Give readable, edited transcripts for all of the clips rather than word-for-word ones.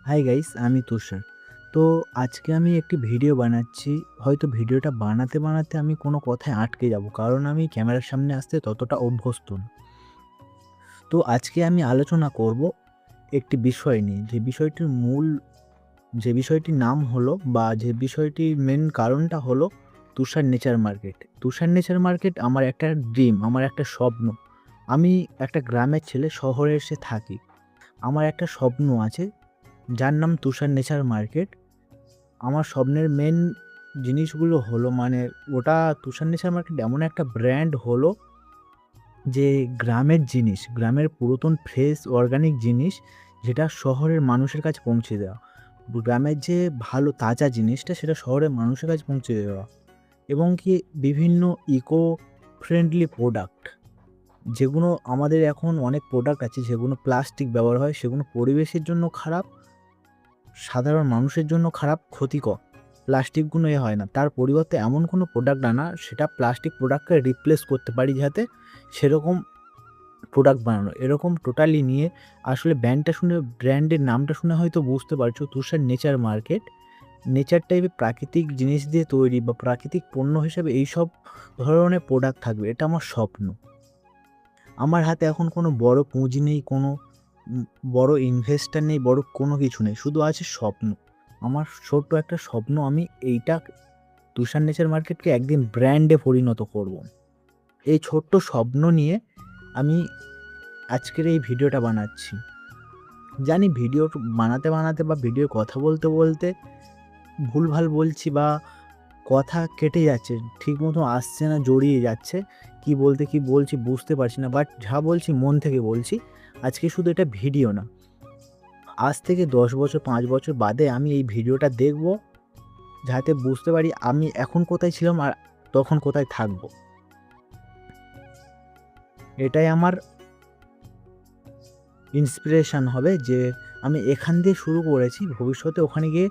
Hi guys, আমি তুষার। তো আজকে আমি একটি ভিডিও বানাচ্ছি। হয়তো ভিডিওটা বানাতে বানাতে আমি কোনো কথায় আটকে যাব, কারণ আমি ক্যামেরার সামনে আসতে ততটা অভ্যস্ত না। তো আজকে আমি আলোচনা করব একটি বিষয় নিয়ে, যে বিষয়টির নাম হলো, বা যে বিষয়টির মেন কারণটা হলো তুষার নেচার মার্কেট। তুষার নেচার মার্কেট আমার একটা ড্রিম, আমার একটা স্বপ্ন। আমি একটা গ্রামের ছেলে, শহরে এসে থাকি। আমার একটা স্বপ্ন আছে, যার নাম তুষার নেচার মার্কেট। আমার স্বপ্নের মেন জিনিসগুলো হলো, মানে ওটা তুষার নেচার মার্কেট এমন একটা ব্র্যান্ড হলো যে গ্রামের জিনিস, গ্রামের পুরাতন ফ্রেশ অর্গানিক জিনিস, যেটা শহরের মানুষের কাছে পৌঁছে দেওয়া। গ্রামের যে ভালো তাজা জিনিসটা, সেটা শহরের মানুষের কাছে পৌঁছে দেওয়া। এবং কি বিভিন্ন ইকো ফ্রেন্ডলি প্রোডাক্ট, যেগুলো আমাদের এখন অনেক প্রোডাক্ট আছে যেগুলো প্লাস্টিক ব্যবহার হয়, সেগুলো পরিবেশের জন্য খারাপ, সাধারণ মানুষের জন্য খারাপ, ক্ষতিকর। প্লাস্টিকগুলো হয় না, তার পরিবর্তে এমন কোনো প্রোডাক্ট আনা, সেটা প্লাস্টিক প্রোডাক্টকে রিপ্লেস করতে পারি, যাতে সেরকম প্রোডাক্ট বানানো। এরকম টোটালি নিয়ে আসলে ব্র্যান্ডের নামটা শুনে হয়তো বুঝতে পারছো, তুষার নেচার মার্কেট। নেচার টাইপের প্রাকৃতিক জিনিস দিয়ে তৈরি বা প্রাকৃতিক পণ্য হিসেবে এইসব ধরনের প্রোডাক্ট থাকবে, এটা আমার স্বপ্ন। আমার হাতে এখন কোনো বড় পুঁজি নেই, কোনো বড় ইনভেস্টার নেই, বড় কোনো কিছু নেই, শুধু আছে স্বপ্ন। আমার ছোট্ট একটা স্বপ্ন, আমি এইটা তুষার নেচার মার্কেটকে একদিন ব্র্যান্ডে পরিণত করব। এই ছোট্ট স্বপ্ন নিয়ে আমি আজকের এই ভিডিওটা বানাচ্ছি। জানি ভিডিও বানাতে বানাতে বা ভিডিও কথা বলতে বলতে ভুলভাল বলছি, বা কথা কেটে যাচ্ছে, ঠিক মতো আসছে না, জড়িয়ে যাচ্ছে, কি বলছি বুঝতে পারছি না। বাট যা বলছি মন থেকে বলছি। আজকে শুধু এটা ভিডিও না, আজ থেকে 10 বছর 5 বছর বাদে আমি এই ভিডিওটা দেখব, যাতে বুঝতে পারি আমি এখন কোথায় ছিলাম আর তখন কোথায় থাকব। এটাই আমার ইন্সপিরেশন হবে, যে আমি এখান দিয়ে শুরু করেছি, ভবিষ্যতে ওখানে গিয়ে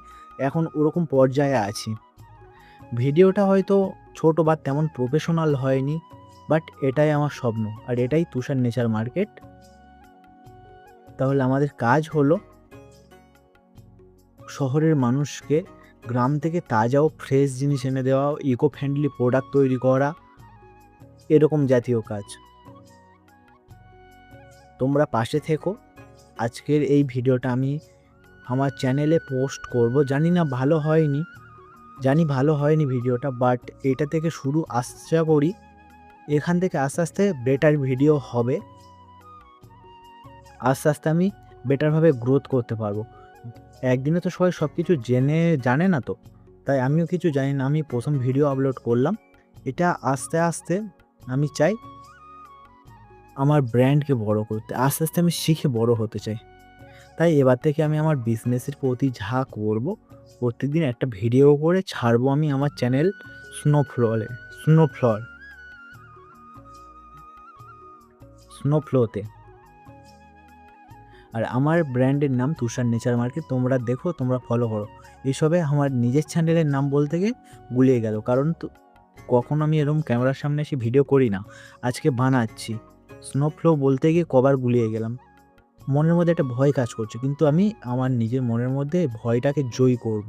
এখন ওরকম পর্যায়ে আছি। ভিডিওটা হয়তো ছোট বা তেমন প্রফেশনাল হয়নি, বাট এটাই আমার স্বপ্ন, আর এটাই তুষার নেচার মার্কেট। তাহলে আমাদের কাজ হলো শহরের মানুষকে গ্রাম থেকে তাজা ও ফ্রেশ জিনিস এনে দেওয়া, ইকো ফ্রেন্ডলি প্রোডাক্ট তৈরি করা, এরকম জাতীয় কাজ। তোমরা পাশে থেকো। আজকের এই ভিডিওটা আমি আমার চ্যানেলে পোস্ট করব। জানি ভালো হয়নি ভিডিওটা, বাট এটা থেকে শুরু, আশা করি এখান থেকে আস্তে আস্তে বেটার ভিডিও হবে। আস্তে আস্তে আমি বেটারভাবে গ্রোথ করতে পারবো। একদিনে তো সবাই সব কিছু জানে না, তো তাই আমিও কিছু জানি না, আমি প্রথম ভিডিও আপলোড করলাম। এটা আস্তে আস্তে আমি চাই আমার ব্র্যান্ডকে বড় করতে, আস্তে আস্তে আমি শিখে বড় হতে চাই। তাই এবার থেকে আমি আমার বিজনেসের প্রতি যা করব, প্রত্যেকদিন একটা ভিডিও করে ছাড়বো আমি আমার চ্যানেল স্নোফ্লোতে। আর আমার ব্র্যান্ডের নাম তুষার নেচার মার্কেট। তোমরা দেখো, তোমরা ফলো করো। এসবে আমার নিজের চ্যানেলের নাম বলতে গিয়ে গুলিয়ে গেল, কারণ তো কখন আমি এরকম ক্যামেরার সামনে এসে ভিডিও করি না, আজকে বানাচ্ছি। স্নোফ্লো বলতে গিয়ে কবার গুলিয়ে গেলাম। মনের মধ্যে একটা ভয় কাজ করছে, কিন্তু আমি আমার নিজের মনের মধ্যে ভয়টাকে জয়ী করব।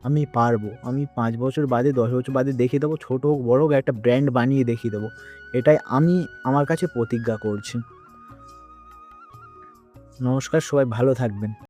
আমি পারবো। আমি 5 বছর বাদে, 10 বছর বাদে দেখিয়ে দেবো, ছোট হোক বড় হোক, একটা ব্র্যান্ড বানিয়ে দেখিয়ে দেবো। এটাই আমি আমার কাছে প্রতিজ্ঞা করছি। নমস্কার, সবাই ভালো থাকবেন।